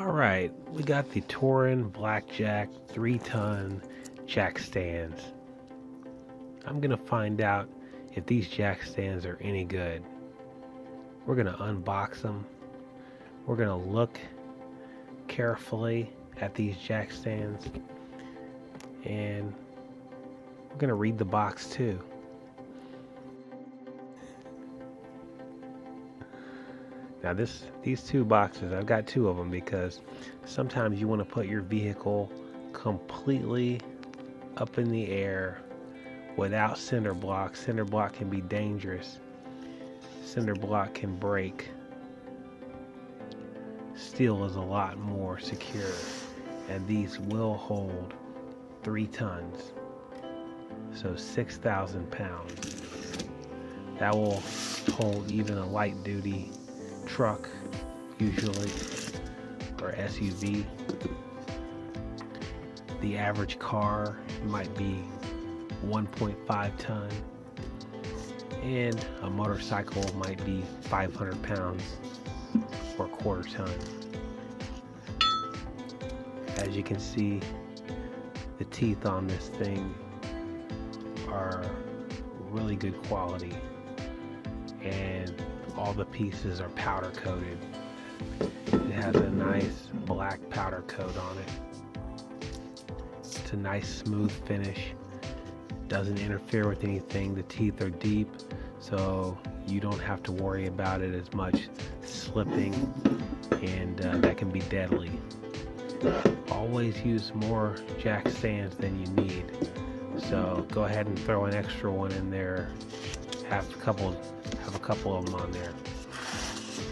Alright, we got the Torin BlackJack 3-ton jack stands. I'm gonna find out if these jack stands are any good. We're gonna unbox them. We're gonna look carefully at these jack stands, and we're gonna read the box too. Now these two boxes, I've got two of them because sometimes you want to put your vehicle completely up in the air without cinder block. Cinder block can be dangerous. Cinder block can break. Steel is a lot more secure, and these will hold 3 tons, so 6,000 pounds. That will hold even a light duty truck usually, or SUV. The average car might be 1.5 ton, and a motorcycle might be 500 pounds or quarter ton. As you can see, the teeth on this thing are really good quality, and all the pieces are powder coated. It has a nice black powder coat on it. It's a nice smooth finish. Doesn't interfere with anything. The teeth are deep, so you don't have to worry about it as much slipping, and that can be deadly. Always use more jack stands than you need, so go ahead and throw an extra one in there. Have a couple of them on there.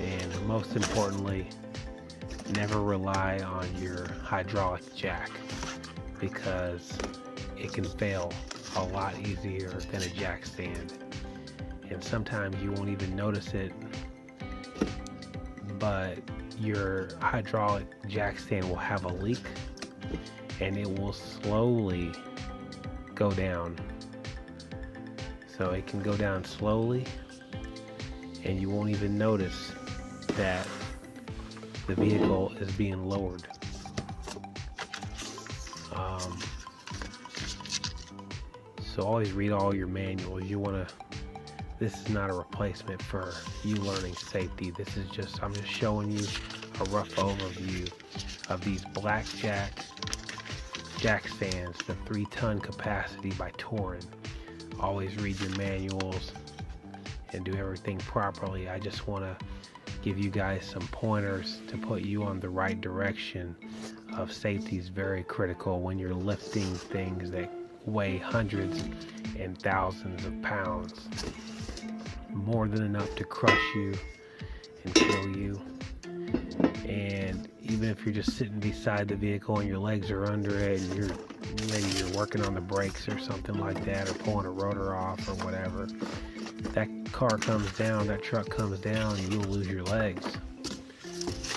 And most importantly, never rely on your hydraulic jack, because it can fail a lot easier than a jack stand, and sometimes you won't even notice it, but your hydraulic jack stand will have a leak, and it will slowly go down. So it can go down slowly, and you won't even notice that the vehicle is being lowered. So always read all your manuals. This is not a replacement for you learning safety. I'm just showing you a rough overview of these BlackJack jack stands, the 3-ton capacity by Torin. Always read your manuals and do everything properly. I just want to give you guys some pointers to put you on the right direction of safety. Is very critical when you're lifting things that weigh hundreds and thousands of pounds. More than enough to crush you and kill you. And even if you're just sitting beside the vehicle and your legs are under it, and you're working on the brakes or something like that, or pulling a rotor off or whatever, that car comes down, that truck comes down, and you'll lose your legs.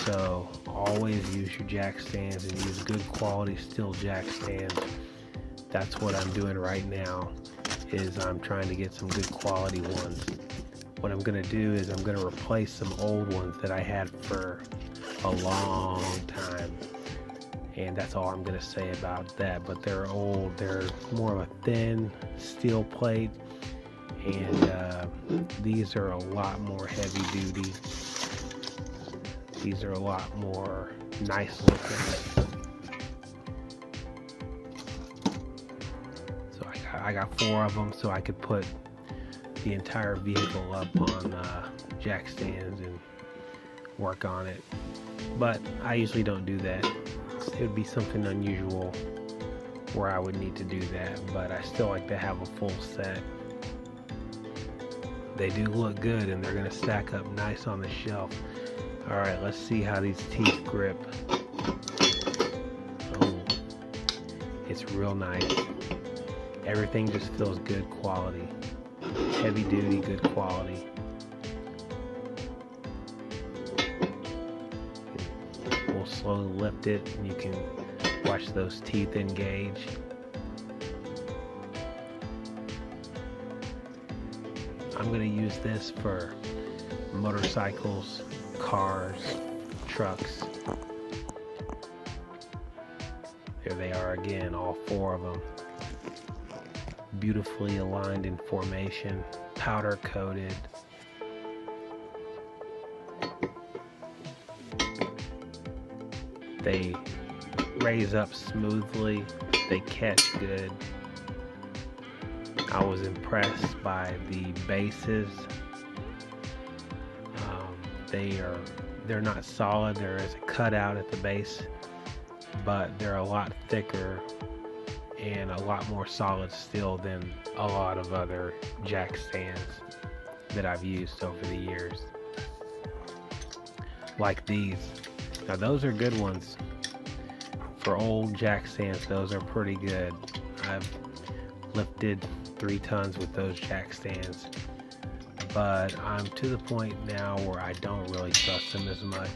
So always use your jack stands, and use good quality steel jack stands. That's what I'm doing right now, is I'm trying to get some good quality ones. What I'm going to do is I'm going to replace some old ones that I had for a long time, and that's all I'm going to say about that. But they're old, they're more of a thin steel plate, and these are a lot more heavy duty. These are a lot more nice looking. So I got 4 of them, so I could put the entire vehicle up on jack stands and work on it. But I usually don't do that. It would be something unusual where I would need to do that, but I still like to have a full set. They do look good, and they're going to stack up nice on the shelf. Alright, let's see how these teeth grip. Oh, it's real nice. Everything just feels good quality. Heavy duty, good quality. We'll slowly lift it, and you can watch those teeth engage. I'm going to use this for motorcycles, cars, trucks, There they are again, all 4 of them. Beautifully aligned in formation, powder coated. They raise up smoothly, they catch good. I was impressed by the bases. They're not solid. There is a cutout at the base, but they're a lot thicker and a lot more solid steel than a lot of other jack stands that I've used over the years. Like these. Now those are good ones. For old jack stands, those are pretty good. I've lifted 3 tons with those jack stands, but I'm to the point now where I don't really trust them as much.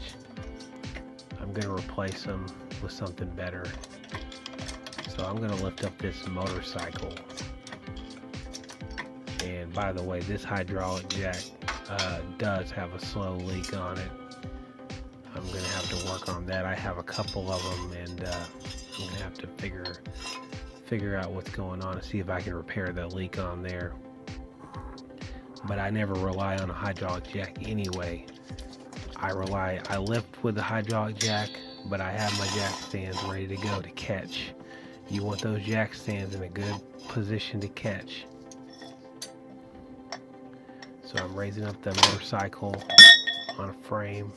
I'm going to replace them with something better. So I'm going to lift up this motorcycle. And by the way, this hydraulic jack does have a slow leak on it. I'm going to have to work on that. I have a couple of them, and I'm going to have to figure out what's going on and see if I can repair the leak on there. But I never rely on a hydraulic jack anyway. I lift with the hydraulic jack, but I have my jack stands ready to go to catch. You want those jack stands in a good position to catch. So I'm raising up the motorcycle on a frame.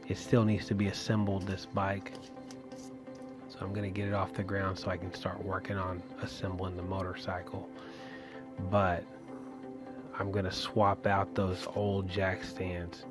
It still needs to be assembled, this bike. So I'm going to get it off the ground so I can start working on assembling the motorcycle. But I'm going to swap out those old jack stands